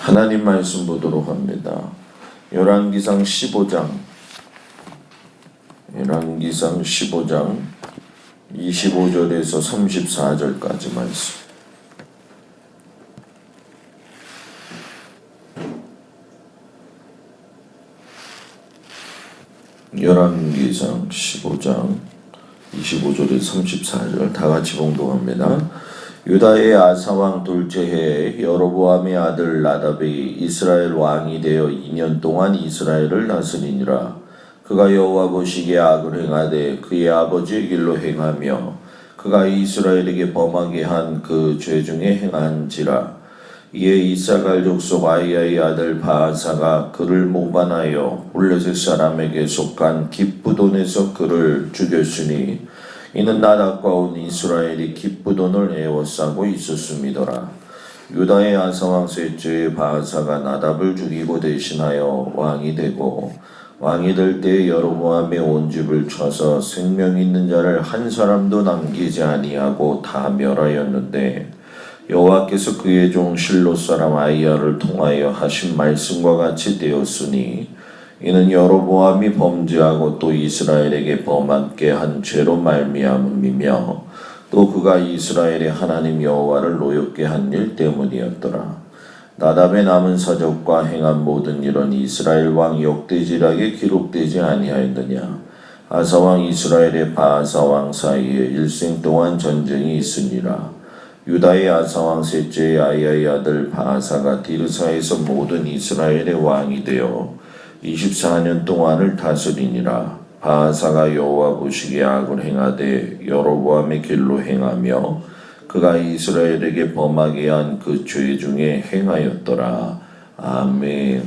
하나님 말씀 보도록 합니다. 열왕기상 15장 25절에서 34절까지 말씀. 열왕기상 15장 25절에서 34절 다 같이 봉독합니다. 유다의 아사왕 둘째 해에 여로보암의 아들 나답이 이스라엘 왕이 되어 2년 동안 이스라엘을 다스리니라. 그가 여호와 보시기에 악을 행하되 그의 아버지의 길로 행하며 그가 이스라엘에게 범하게 한 그 죄 중에 행한지라. 이에 이사갈 족속 아이야의 아들 바아사가 그를 모반하여 블레셋 사람에게 속한 깁부돈에서 그를 죽였으니 이는 나답과 온 이스라엘이 깁부돈을 에워싸고 있었음이더라. 유다의 아사왕 셋째의 바아사가 나답을 죽이고 대신하여 왕이 되고 왕이 될 때에 여로보암의 온 집을 쳐서 생명 있는 자를 한 사람도 남기지 아니하고 다 멸하였는데 여호와께서 그의 종 실로 사람 아이야를 통하여 하신 말씀과 같이 되었으니 이는 여로보암이 범죄하고 또 이스라엘에게 범하게 한 죄로 말미암음이며 또 그가 이스라엘의 하나님 여호와를 노엽게 한 일 때문이었더라. 나답의 남은 사적과 행한 모든 일은 이스라엘 왕 역대지락에 기록되지 아니하였느냐. 아사왕 이스라엘의 바아사왕 사이에 일생 동안 전쟁이 있으니라. 유다의 아사왕 셋째의 아이야의 아들 바아사가 디르사에서 모든 이스라엘의 왕이 되어 24년 동안을 다스리니라. 바아사가 여호와 보시기에 악을 행하되 여로보암의 길로 행하며 그가 이스라엘에게 범하게 한 그 죄 중에 행하였더라. 아멘.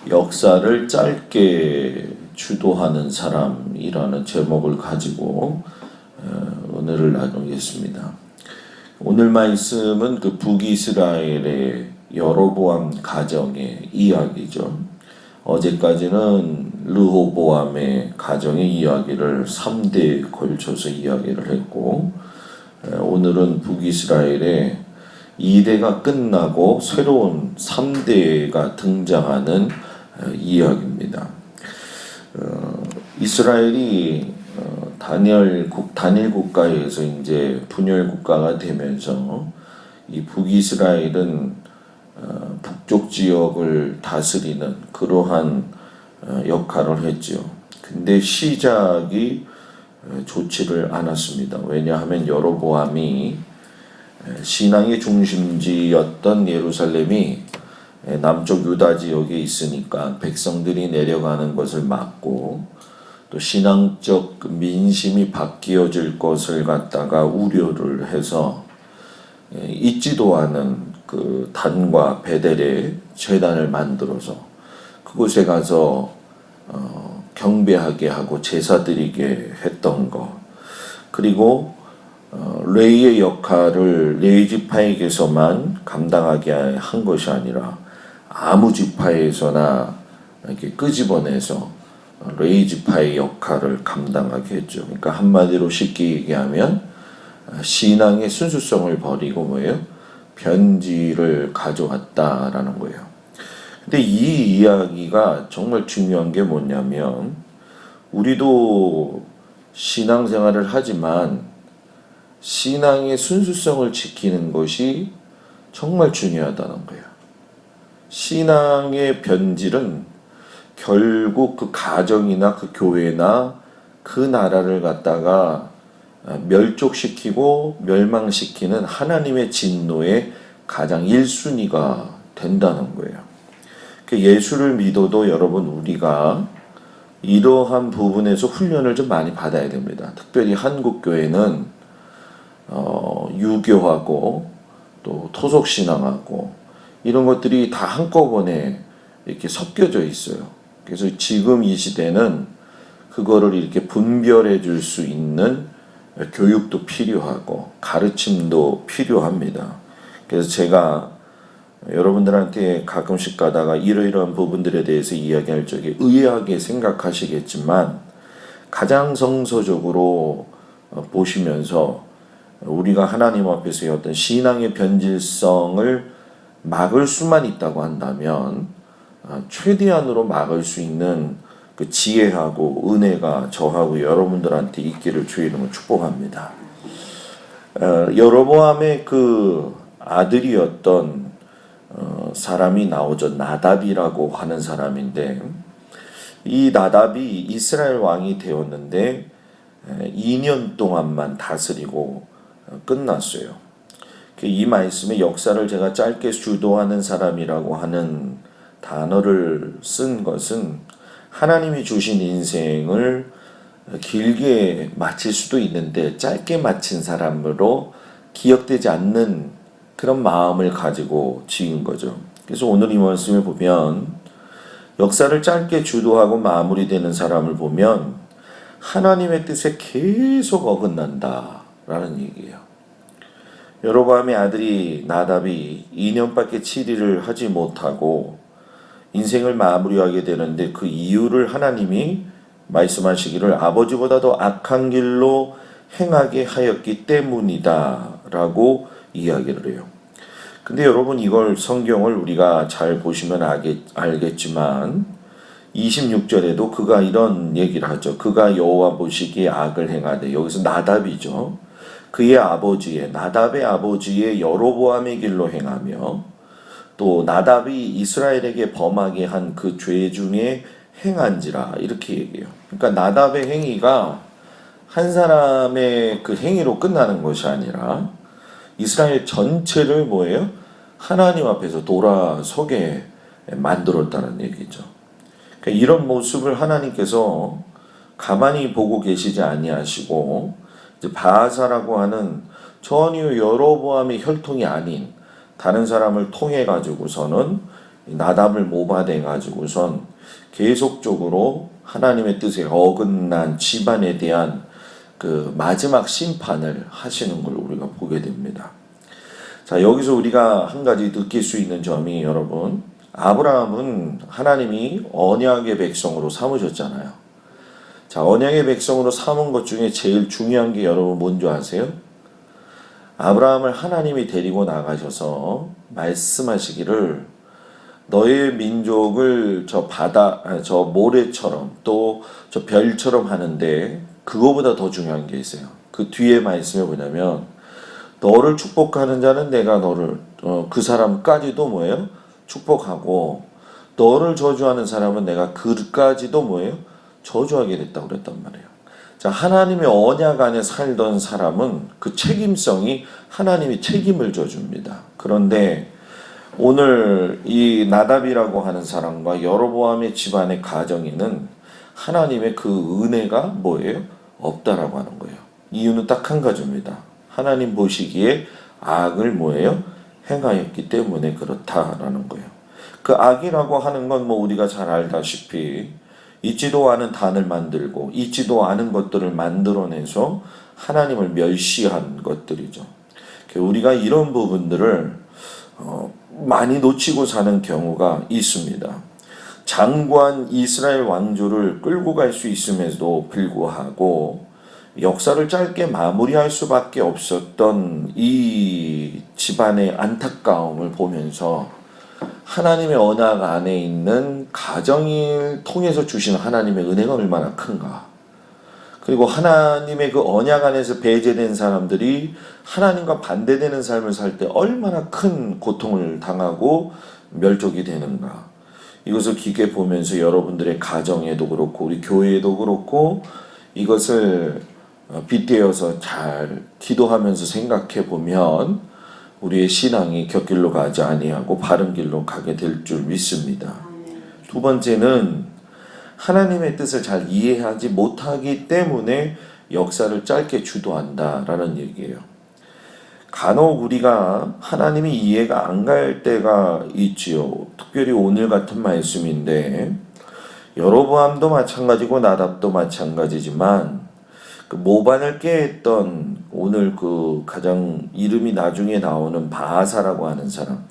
역사를 짧게 주도하는 사람이라는 제목을 가지고 오늘을 나누겠습니다. 오늘 말씀은 그 북이스라엘의 여로보암 가정의 이야기죠. 어제까지는 르호보암의 가정의 이야기를 3대에 걸쳐서 이야기를 했고 오늘은 북이스라엘의 2대가 끝나고 새로운 3대가 등장하는 이야기입니다. 이스라엘이 단일 국가에서 이제 분열 국가가 되면서 이 북이스라엘은 북쪽 지역을 다스리는 그러한 역할을 했죠. 근데 시작이 좋지를 않았습니다. 왜냐하면 여로보암이 신앙의 중심지였던 예루살렘이 남쪽 유다 지역에 있으니까 백성들이 내려가는 것을 막고 또 신앙적 민심이 바뀌어질 것을 갖다가 우려를 해서 있지도 않은 그 단과 베델에 제단을 만들어서 그곳에 가서 경배하게 하고 제사 드리게 했던 것, 그리고 레위의 역할을 레위 지파에게서만 감당하게 한 것이 아니라 아무 지파에서나 이렇게 끄집어내서 레위 지파의 역할을 감당하게 했죠. 그러니까 한마디로 쉽게 얘기하면 신앙의 순수성을 버리고 뭐예요? 변질을 가져왔다라는 거예요. 근데 이 이야기가 정말 중요한 게 뭐냐면 우리도 신앙생활을 하지만 신앙의 순수성을 지키는 것이 정말 중요하다는 거예요. 신앙의 변질은 결국 그 가정이나 그 교회나 그 나라를 갖다가 멸족시키고 멸망시키는 하나님의 진노의 가장 1순위가 된다는 거예요. 예수를 믿어도 여러분 우리가 이러한 부분에서 훈련을 좀 많이 받아야 됩니다. 특별히 한국 교회는 유교하고 또 토속신앙하고 이런 것들이 다 한꺼번에 이렇게 섞여져 있어요. 그래서 지금 이 시대는 그거를 이렇게 분별해 줄 수 있는 교육도 필요하고 가르침도 필요합니다. 그래서 제가 여러분들한테 가끔씩 가다가 이러이러한 부분들에 대해서 이야기할 적에 의아하게 생각하시겠지만 가장 성서적으로 보시면서 우리가 하나님 앞에서의 어떤 신앙의 변질성을 막을 수만 있다고 한다면 최대한으로 막을 수 있는 그 지혜하고 은혜가 저하고 여러분들한테 있기를 주의 이름으로 축복합니다. 여로보암의 그 아들이었던 사람이 나오죠. 나답이라고 하는 사람인데, 이 나답이 이스라엘 왕이 되었는데 2년 동안만 다스리고 끝났어요. 이 말씀의 역사를 제가 짧게 주도하는 사람이라고 하는 단어를 쓴 것은 하나님이 주신 인생을 길게 마칠 수도 있는데 짧게 마친 사람으로 기억되지 않는 그런 마음을 가지고 지은 거죠. 그래서 오늘 이 말씀을 보면 역사를 짧게 주도하고 마무리되는 사람을 보면 하나님의 뜻에 계속 어긋난다라는 얘기예요. 여로보암의 아들이 나답이 2년밖에 치리를 하지 못하고 인생을 마무리하게 되는데 그 이유를 하나님이 말씀하시기를 아버지보다도 악한 길로 행하게 하였기 때문이다 라고 이야기를 해요. 근데 여러분, 이걸 성경을 우리가 잘 보시면 알겠지만 26절에도 그가 이런 얘기를 하죠. 그가 여호와 보시기에 악을 행하되, 여기서 나답이죠. 그의 아버지의, 나답의 아버지의 여로보암의 길로 행하며 또 나답이 이스라엘에게 범하게 한 그 죄 중에 행한지라, 이렇게 얘기해요. 그러니까 나답의 행위가 한 사람의 그 행위로 끝나는 것이 아니라 이스라엘 전체를 뭐예요? 하나님 앞에서 돌아서게 만들었다는 얘기죠. 그러니까 이런 모습을 하나님께서 가만히 보고 계시지 아니하시고 이제 바하사라고 하는 전혀 여로보암의 혈통이 아닌 다른 사람을 통해 가지고서는 나답을 모방해 가지고선 계속적으로 하나님의 뜻에 어긋난 집안에 대한 그 마지막 심판을 하시는 걸 우리가 보게 됩니다. 자, 여기서 우리가 한 가지 느낄 수 있는 점이, 여러분, 아브라함은 하나님이 언약의 백성으로 삼으셨잖아요. 자, 언약의 백성으로 삼은 것 중에 제일 중요한 게 여러분 뭔지 아세요? 아브라함을 하나님이 데리고 나가셔서 말씀하시기를 너의 민족을 저 모래처럼 또 저 별처럼 하는데 그거보다 더 중요한 게 있어요. 그 뒤에 말씀이 뭐냐면 너를 축복하는 자는 내가 너를 그 사람까지도 뭐예요? 축복하고 너를 저주하는 사람은 내가 그까지도 뭐예요? 저주하게 됐다고 그랬단 말이에요. 자, 하나님의 언약 안에 살던 사람은 그 책임성이 하나님이 책임을 져줍니다. 그런데 오늘 이 나답이라고 하는 사람과 여로보암의 집안의 가정에는 하나님의 그 은혜가 뭐예요? 없다라고 하는 거예요. 이유는 딱 한 가지입니다. 하나님 보시기에 악을 뭐예요? 행하였기 때문에 그렇다라는 거예요. 그 악이라고 하는 건 뭐 우리가 잘 알다시피 있지도 않은 단을 만들고 있지도 않은 것들을 만들어내서 하나님을 멸시한 것들이죠. 우리가 이런 부분들을 많이 놓치고 사는 경우가 있습니다. 장관 이스라엘 왕조를 끌고 갈 수 있음에도 불구하고 역사를 짧게 마무리할 수밖에 없었던 이 집안의 안타까움을 보면서 하나님의 언약 안에 있는 가정을 통해서 주시는 하나님의 은혜가 얼마나 큰가. 그리고 하나님의 그 언약 안에서 배제된 사람들이 하나님과 반대되는 삶을 살 때 얼마나 큰 고통을 당하고 멸족이 되는가. 이것을 깊게 보면서 여러분들의 가정에도 그렇고 우리 교회에도 그렇고 이것을 빗대어서 잘 기도하면서 생각해 보면 우리의 신앙이 곁길로 가지 아니하고 바른 길로 가게 될 줄 믿습니다. 두 번째는 하나님의 뜻을 잘 이해하지 못하기 때문에 역사를 짧게 주도한다라는 얘기예요. 간혹 우리가 하나님이 이해가 안 갈 때가 있지요. 특별히 오늘 같은 말씀인데 여로보암도 마찬가지고 나답도 마찬가지지만 그 모반을 깨했던 오늘 그 가장 이름이 나중에 나오는 바하사라고 하는 사람,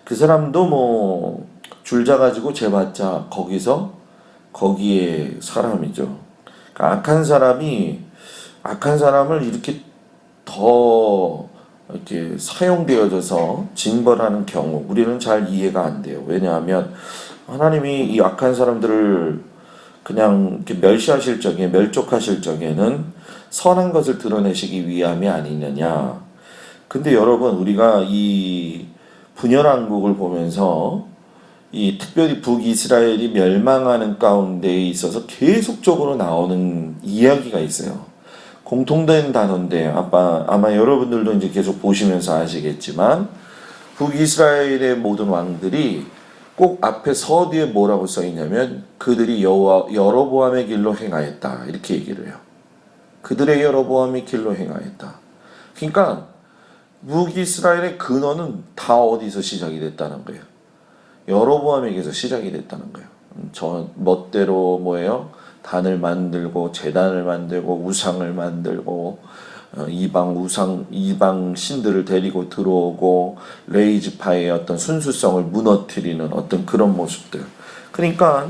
그 사람도 뭐 줄자 가지고 재봤자 거기에 사람이죠. 그러니까 악한 사람을 이렇게 더 이렇게 사용되어져서 징벌하는 경우 우리는 잘 이해가 안 돼요. 왜냐하면 하나님이 이 악한 사람들을 그냥 이렇게 멸시하실 적에 멸족하실 적에는 선한 것을 드러내시기 위함이 아니느냐. 근데 여러분 우리가 이 분열왕국을 보면서 이 특별히 북이스라엘이 멸망하는 가운데에 있어서 계속적으로 나오는 이야기가 있어요. 공통된 단어인데 아마 여러분들도 이제 계속 보시면서 아시겠지만 북이스라엘의 모든 왕들이 꼭 앞에 서두에 뭐라고 써 있냐면 그들이 여로보암의 길로 행하였다 이렇게 얘기를 해요. 그들의 여로보암의 길로 행하였다. 그러니까 북이스라엘의 근원은 다 어디서 시작이 됐다는 거예요. 여로보암에게서 시작이 됐다는 거예요. 저 멋대로 뭐예요? 단을 만들고 제단을 만들고 우상을 만들고 이방 신들을 데리고 들어오고 레이즈파의 어떤 순수성을 무너뜨리는 어떤 그런 모습들. 그러니까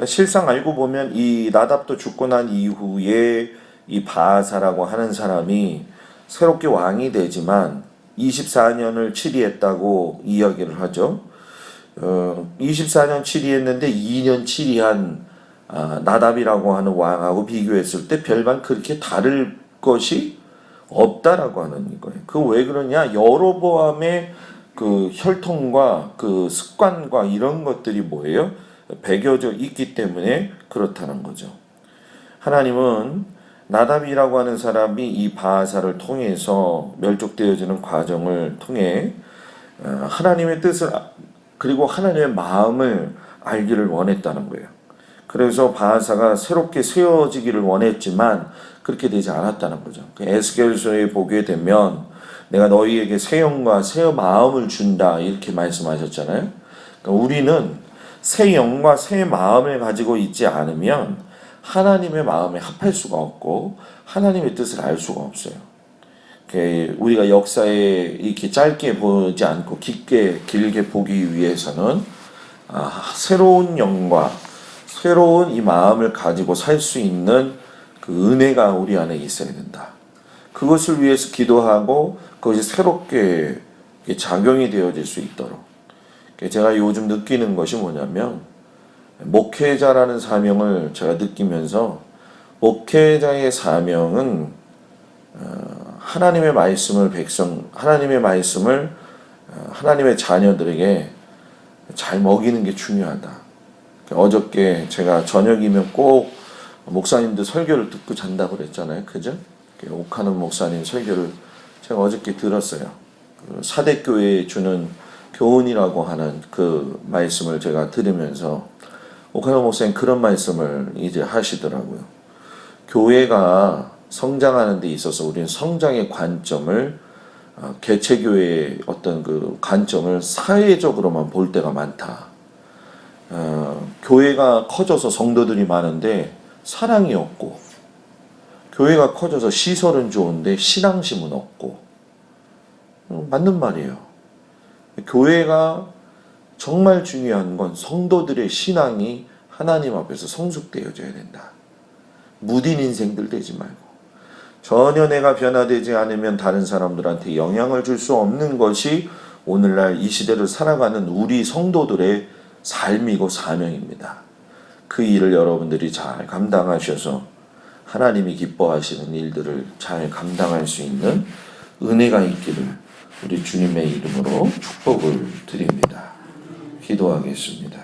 실상 알고 보면 이 나답도 죽고 난 이후에 이 바아사라고 하는 사람이 새롭게 왕이 되지만 24년을 치리했다고 이야기를 하죠. 24년 치리했는데 2년 치리한 나답이라고 하는 왕하고 비교했을 때 별반 그렇게 다를 것이 없다라고 하는 거예요. 그 왜 그러냐? 여로보암의 그 혈통과 그 습관과 이런 것들이 뭐예요? 배겨져 있기 때문에 그렇다는 거죠. 하나님은 나답이라고 하는 사람이 이 바아사를 통해서 멸족되어지는 과정을 통해 하나님의 뜻을 그리고 하나님의 마음을 알기를 원했다는 거예요. 그래서 바아사가 새롭게 세워지기를 원했지만 그렇게 되지 않았다는 거죠. 에스겔서에 보게 되면 내가 너희에게 새 영과 새 마음을 준다 이렇게 말씀하셨잖아요. 그러니까 우리는 새 영과 새 마음을 가지고 있지 않으면 하나님의 마음에 합할 수가 없고 하나님의 뜻을 알 수가 없어요. 우리가 역사에 이렇게 짧게 보지 않고 길게 보기 위해서는 새로운 영과 새로운 이 마음을 가지고 살 수 있는 그 은혜가 우리 안에 있어야 된다. 그것을 위해서 기도하고 그것이 새롭게 작용이 되어질 수 있도록. 제가 요즘 느끼는 것이 뭐냐면 목회자라는 사명을 제가 느끼면서 목회자의 사명은 하나님의 말씀을 하나님의 자녀들에게 잘 먹이는 게 중요하다. 어저께 제가 저녁이면 꼭 목사님들 설교를 듣고 잔다고 그랬잖아요. 그죠? 옥하는 목사님 설교를 제가 어저께 들었어요. 사대교회에 주는 교훈이라고 하는 그 말씀을 제가 들으면서 옥하는 목사님 그런 말씀을 이제 하시더라고요. 교회가 성장하는 데 있어서 우리는 성장의 관점을 개체교회의 어떤 그 관점을 사회적으로만 볼 때가 많다. 교회가 커져서 성도들이 많은데 사랑이 없고 교회가 커져서 시설은 좋은데 신앙심은 없고 맞는 말이에요. 교회가 정말 중요한 건 성도들의 신앙이 하나님 앞에서 성숙되어져야 된다. 무딘 인생들 되지 말고 전혀 내가 변화되지 않으면 다른 사람들한테 영향을 줄 수 없는 것이 오늘날 이 시대를 살아가는 우리 성도들의 삶이고 사명입니다. 그 일을 여러분들이 잘 감당하셔서 하나님이 기뻐하시는 일들을 잘 감당할 수 있는 은혜가 있기를 우리 주님의 이름으로 축복을 드립니다. 기도하겠습니다.